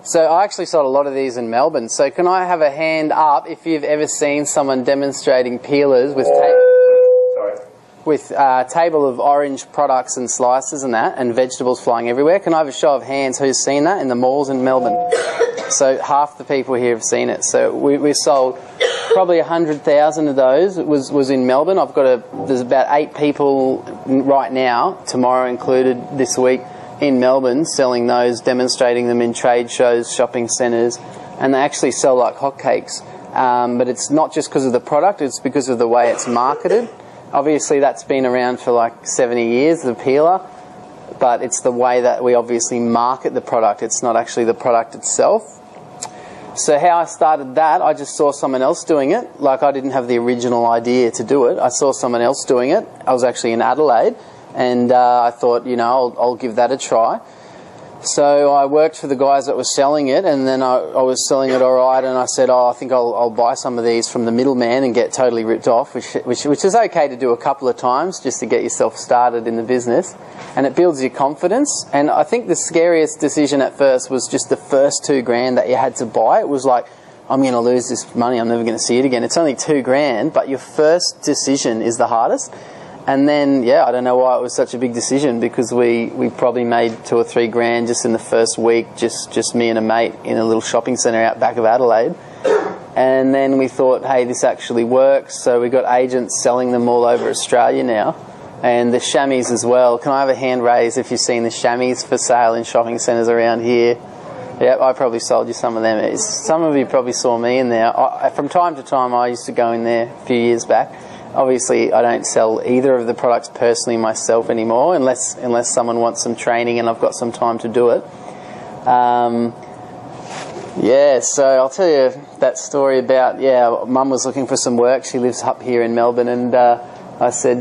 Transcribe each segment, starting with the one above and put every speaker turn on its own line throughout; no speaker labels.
So I actually sold a lot of these in Melbourne. So can I have a hand up if you've ever seen someone demonstrating peelers with table of orange products and slices and that, and vegetables flying everywhere? Can I have a show of hands who's seen that in the malls in Melbourne? So half the people here have seen it. So we sold probably 100,000 of those. It was in Melbourne. There's about 8 people right now, tomorrow included, this week, in Melbourne selling those, demonstrating them in trade shows, shopping centres, and they actually sell like hotcakes. But it's not just because of the product, it's because of the way it's marketed. Obviously that's been around for like 70 years, the peeler, but it's the way that we obviously market the product. It's not actually the product itself. So how I started that, I just saw someone else doing it. Like, I didn't have the original idea to do it. I saw someone else doing it. I was actually in Adelaide, and I thought, I'll give that a try. So I worked for the guys that were selling it, and then I was selling it all right, and I said, I think I'll buy some of these from the middleman and get totally ripped off, which is okay to do a couple of times just to get yourself started in the business, and it builds your confidence. And I think the scariest decision at first was just the first $2,000 that you had to buy. It was like, I'm going to lose this money, I'm never going to see it again. It's only $2,000, but your first decision is the hardest. And then, I don't know why it was such a big decision, because we probably made $2,000 or $3,000 just in the first week, just me and a mate in a little shopping centre out back of Adelaide. And then we thought, hey, this actually works. So we got agents selling them all over Australia now. And the chamois as well. Can I have a hand raise if you've seen the chamois for sale in shopping centres around here? Yep, I probably sold you some of them. Some of you probably saw me in there. From time to time, I used to go in there a few years back. Obviously, I don't sell either of the products personally myself anymore, unless someone wants some training and I've got some time to do it. So I'll tell you that story about, Mum was looking for some work. She lives up here in Melbourne, and I said,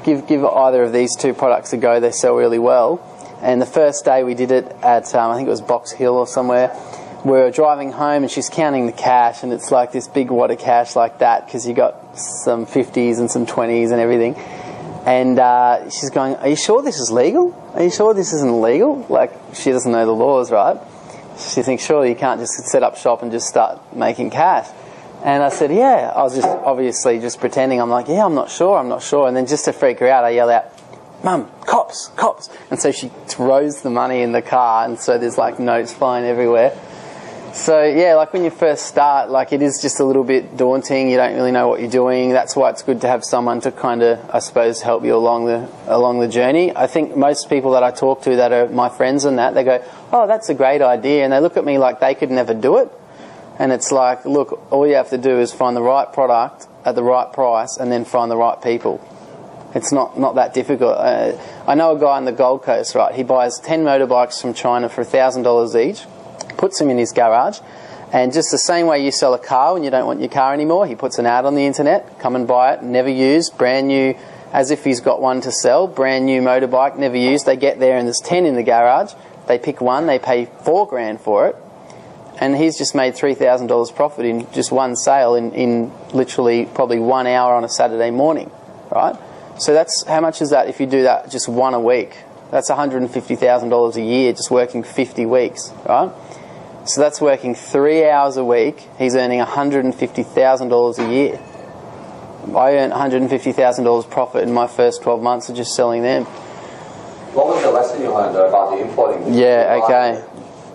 give either of these 2 products a go. They sell really well. And the first day we did it at, I think it was Box Hill or somewhere, we were driving home and she's counting the cash, and it's like this big wad of cash like that, because you got some 50s and some 20s and everything. And she's going, are you sure this is legal? Are you sure this isn't illegal? Like, she doesn't know the laws, right? She thinks, surely you can't just set up shop and just start making cash. And I said, I was just obviously just pretending. I'm like, I'm not sure. And then just to freak her out, I yell out, Mum, cops. And so she throws the money in the car, and so there's like notes flying everywhere. So like when you first start, like, it is just a little bit daunting. You don't really know what you're doing. That's why it's good to have someone to kind of, I suppose, help you along the journey. I think most people that I talk to that are my friends and that, they go, oh, that's a great idea. And they look at me like they could never do it. And it's like, look, all you have to do is find the right product at the right price and then find the right people. It's not that difficult. I know a guy on the Gold Coast, right? He buys 10 motorbikes from China for $1,000 each, puts them in his garage, and just the same way you sell a car when you don't want your car anymore, he puts an ad on the internet, come and buy it, never used, brand new, as if he's got one to sell, brand new motorbike, never used. They get there and there's 10 in the garage, they pick one, they pay $4,000 for it, and he's just made $3,000 profit in just one sale in literally probably 1 hour on a Saturday morning, right? So that's, how much is that if you do that just one a week? That's $150,000 a year just working 50 weeks, right? So that's working 3 hours a week. He's earning $150,000 a year. I earned $150,000 profit in my first 12 months of just selling them.
What was the lesson you learned about the importing?
Okay.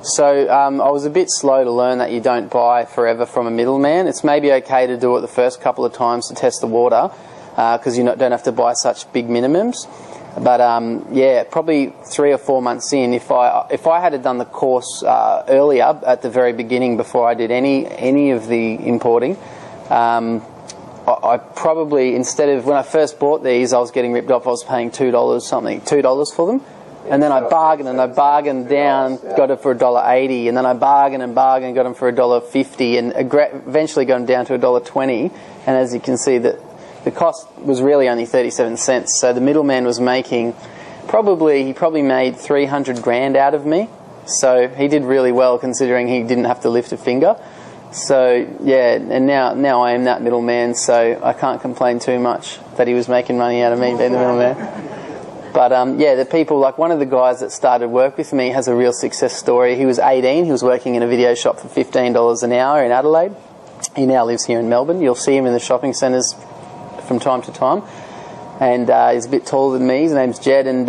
So I was a bit slow to learn that you don't buy forever from a middleman. It's maybe okay to do it the first couple of times to test the water, because you don't have to buy such big minimums. But probably 3 or 4 months in, if I had done the course earlier at the very beginning before I did any of the importing, I probably, instead of, when I first bought these, I was getting ripped off. I was paying $2 for them, and then I bargained down, got it for $1.80, and then I bargained, got them for $1.50, and eventually got them down to $1.20. And as you can see, that the cost was really only 37 cents. So the middleman was making, he probably made 300 grand out of me. So he did really well considering he didn't have to lift a finger. So and now I am that middleman, so I can't complain too much that he was making money out of me being the middleman. But yeah, the people, like one of the guys that started work with me has a real success story. He was 18, he was working in a video shop for $15 an hour in Adelaide. He now lives here in Melbourne. You'll see him in the shopping centres from time to time. And he's a bit taller than me. His name's Jed, and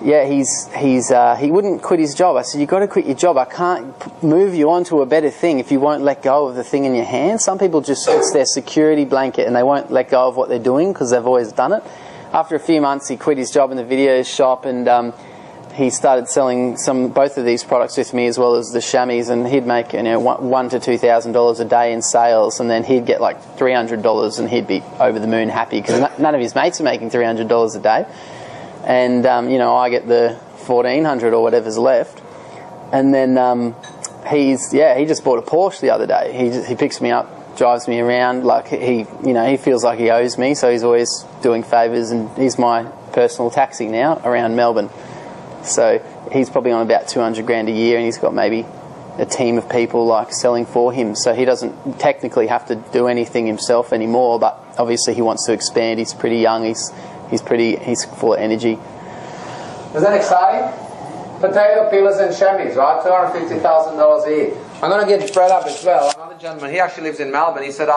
yeah, he wouldn't quit his job. I said, you've got to quit your job. I can't move you on to a better thing if you won't let go of the thing in your hand. Some people just, it's their security blanket and they won't let go of what they're doing because they've always done it. After a few months, he quit his job in the video shop, and he started selling both of these products with me, as well as the chamois, and he'd make $1,000 to $2,000 a day in sales, and then he'd get like $300 and he'd be over the moon happy because none of his mates are making $300 a day. And I get the $1,400 or whatever's left. And then he just bought a Porsche the other day. He picks me up, drives me around, like he feels like he owes me, so he's always doing favours, and he's my personal taxi now around Melbourne. So he's probably on about $200,000 a year, and he's got maybe a team of people like selling for him. So he doesn't technically have to do anything himself anymore, but obviously he wants to expand. He's pretty young. He's full of energy.
Is that exciting? Potato peelers and chamois, right? $250,000 each. I'm going to get Fred up as well. Another gentleman, he actually lives in Melbourne. He said,